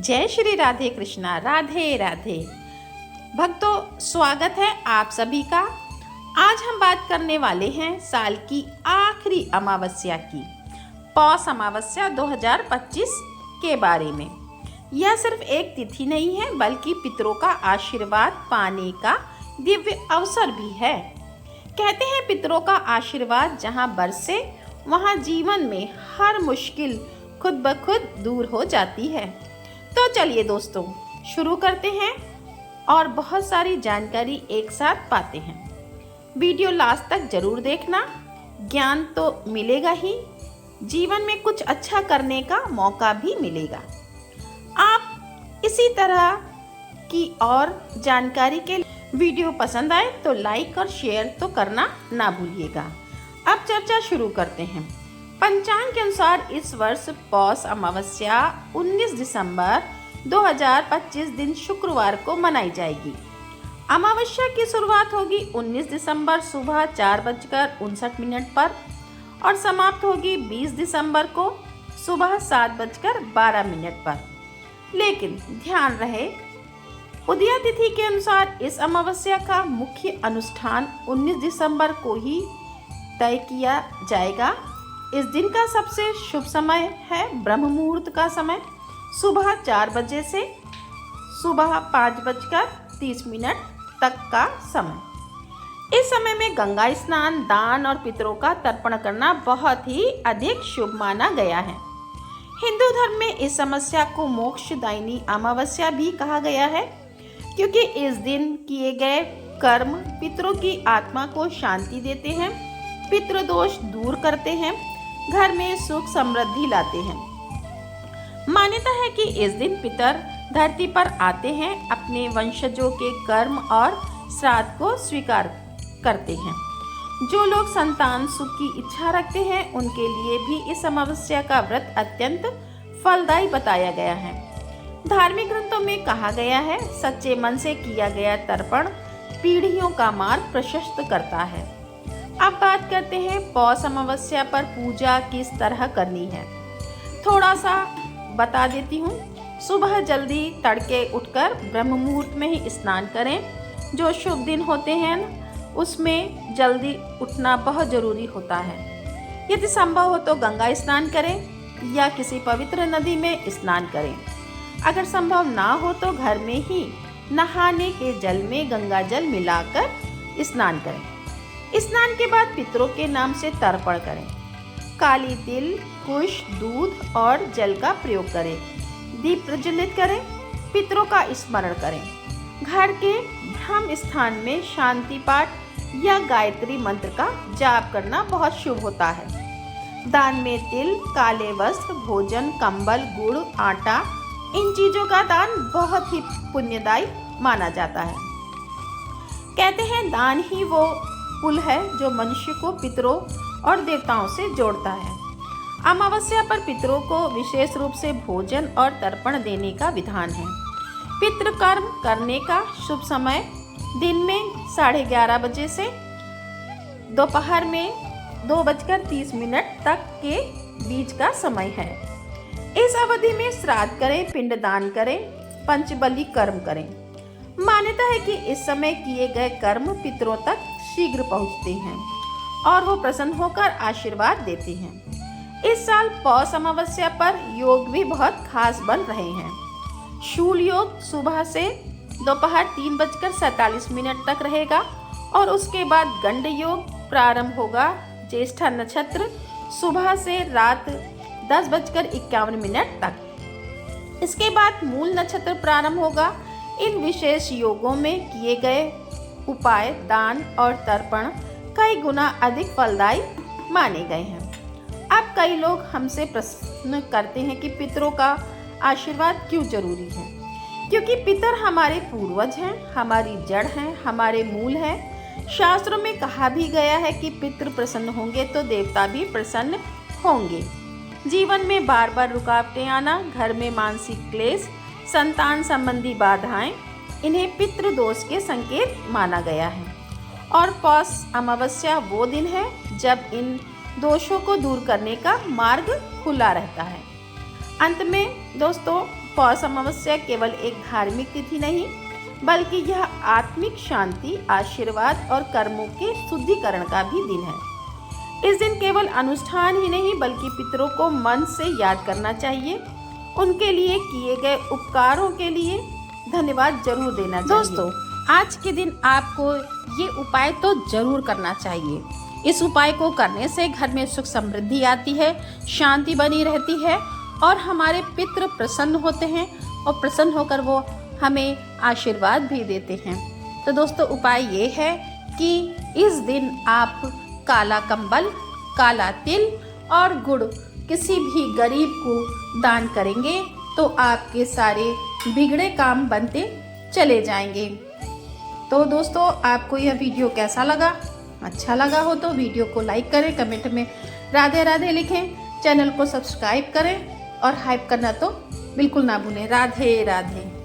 जय श्री राधे कृष्णा, राधे राधे। भक्तों, स्वागत है आप सभी का। आज हम बात करने वाले हैं साल की आखिरी अमावस्या की, पौष अमावस्या 2025 के बारे में। यह सिर्फ एक तिथि नहीं है, बल्कि पितरों का आशीर्वाद पाने का दिव्य अवसर भी है। कहते हैं पितरों का आशीर्वाद जहाँ बरसे, वहाँ जीवन में हर मुश्किल खुद ब खुद दूर हो जाती है। तो चलिए दोस्तों, शुरू करते हैं और बहुत सारी जानकारी एक साथ पाते हैं। वीडियो लास्ट तक जरूर देखना, ज्ञान तो मिलेगा ही, जीवन में कुछ अच्छा करने का मौका भी मिलेगा। आप इसी तरह की और जानकारी के वीडियो पसंद आए तो लाइक और शेयर तो करना ना भूलिएगा। अब चर्चा शुरू करते हैं। पंचांग के अनुसार इस वर्ष पौष अमावस्या 19 दिसंबर 2025 दिन शुक्रवार को मनाई जाएगी। अमावस्या की शुरुआत होगी 19 दिसंबर सुबह 4:59 पर और समाप्त होगी 20 दिसंबर को सुबह 7:12 पर। लेकिन ध्यान रहे, उदया तिथि के अनुसार इस अमावस्या का मुख्य अनुष्ठान 19 दिसंबर को ही तय किया जाएगा। इस दिन का सबसे शुभ समय है ब्रह्म मुहूर्त का समय, सुबह 4 बजे से सुबह 5:30 तक का समय। इस समय में गंगा स्नान, दान और पितरों का तर्पण करना बहुत ही अधिक शुभ माना गया है। हिंदू धर्म में इस समस्या को मोक्षदायिनी अमावस्या भी कहा गया है, क्योंकि इस दिन किए गए कर्म पितरों की आत्मा को शांति देते हैं, पितृदोष दूर करते हैं, घर में सुख समृद्धि लाते हैं। मान्यता है कि इस दिन पितर धरती पर आते हैं, अपने वंशजों के कर्म और श्राद्ध को स्वीकार करते हैं। जो लोग संतान सुख की इच्छा रखते हैं, उनके लिए भी इस अमावस्या का व्रत अत्यंत फलदायी बताया गया है। धार्मिक ग्रंथों में कहा गया है, सच्चे मन से किया गया तर्पण पीढ़ियों का मार्ग प्रशस्त करता है। अब बात करते हैं पौष अमावस्या पर पूजा किस तरह करनी है। थोड़ा सा बता देती हूँ। सुबह जल्दी तड़के उठकर ब्रह्म मुहूर्त में ही स्नान करें। जो शुभ दिन होते हैं उसमें जल्दी उठना बहुत ज़रूरी होता है। यदि संभव हो तो गंगा स्नान करें या किसी पवित्र नदी में स्नान करें। अगर संभव ना हो तो घर में ही नहाने के जल में गंगा जल मिलाकर स्नान करें। स्नान के बाद पितरों के नाम से तर्पण करें। काली तिल, कुश, दूध और जल का प्रयोग करें। दीप प्रज्वलित करें, पितरों का स्मरण करें। घर के ब्रह्म स्थान में शांति पाठ या गायत्री मंत्र का जाप करना बहुत शुभ होता है। दान में तिल, काले वस्त्र, भोजन, कंबल, गुड़, आटा, इन चीजों का दान बहुत ही पुण्यदायी माना जाता है। कहते हैं दान ही वो पुल है जो मनुष्य को पितरों और देवताओं से जोड़ता है। अमावस्या पर पितरों को विशेष रूप से भोजन और तर्पण देने का विधान है। पितृकर्म करने का शुभ समय दिन में 11:30 बजे से दोपहर में 2:30 तक के बीच का समय है। इस अवधि में श्राद्ध करें, पिंडदान करें, पंचबली कर्म करें। मान्यता है कि इस समय किए गए कर्म पितरों तक शीघ्र पहुंचते हैं और वो प्रसन्न होकर आशीर्वाद देते हैं। इस साल पौष अमावस्या पर योग भी बहुत खास बन रहे हैं। शूल योग सुबह से दोपहर 3:47 तक रहेगा और उसके बाद गंड योग प्रारंभ होगा। ज्येष्ठा नक्षत्र सुबह से रात 10:51 तक। इसके बाद मूल नक्षत्र प्रारंभ होगा। इन विशेष योगों में किए गए उपाय, दान और तर्पण कई गुना अधिक फलदायी माने गए हैं। अब कई लोग हमसे प्रश्न करते हैं कि पितरों का आशीर्वाद क्यों जरूरी है। क्योंकि पितर हमारे पूर्वज हैं, हमारी जड़ हैं, हमारे मूल हैं। शास्त्रों में कहा भी गया है कि पितृ प्रसन्न होंगे तो देवता भी प्रसन्न होंगे। जीवन में बार बार रुकावटें आना, घर में मानसिक क्लेश, संतान संबंधी बाधाएं, इन्हें पितृदोष के संकेत माना गया है। और पौष अमावस्या वो दिन है जब इन दोषों को दूर करने का मार्ग खुला रहता है। अंत में दोस्तों, पौष अमावस्या केवल एक धार्मिक तिथि नहीं, बल्कि यह आत्मिक शांति, आशीर्वाद और कर्मों के शुद्धिकरण का भी दिन है। इस दिन केवल अनुष्ठान ही नहीं, बल्कि पितरों को मन से याद करना चाहिए। उनके लिए किए गए उपकारों के लिए धन्यवाद जरूर देना चाहिए। दोस्तों, आज के दिन आपको ये उपाय तो जरूर करना चाहिए। इस उपाय को करने से घर में सुख समृद्धि आती है, शांति बनी रहती है और हमारे पितृ प्रसन्न होते हैं और प्रसन्न होकर वो हमें आशीर्वाद भी देते हैं। तो दोस्तों, उपाय ये है कि इस दिन आप काला कंबल, काला तिल और गुड़ किसी भी गरीब को दान करेंगे तो आपके सारे बिगड़े काम बनते चले जाएंगे। तो दोस्तों, आपको यह वीडियो कैसा लगा? अच्छा लगा हो तो वीडियो को लाइक करें, कमेंट में राधे राधे लिखें, चैनल को सब्सक्राइब करें और हाइप करना तो बिल्कुल ना भूलें। राधे राधे।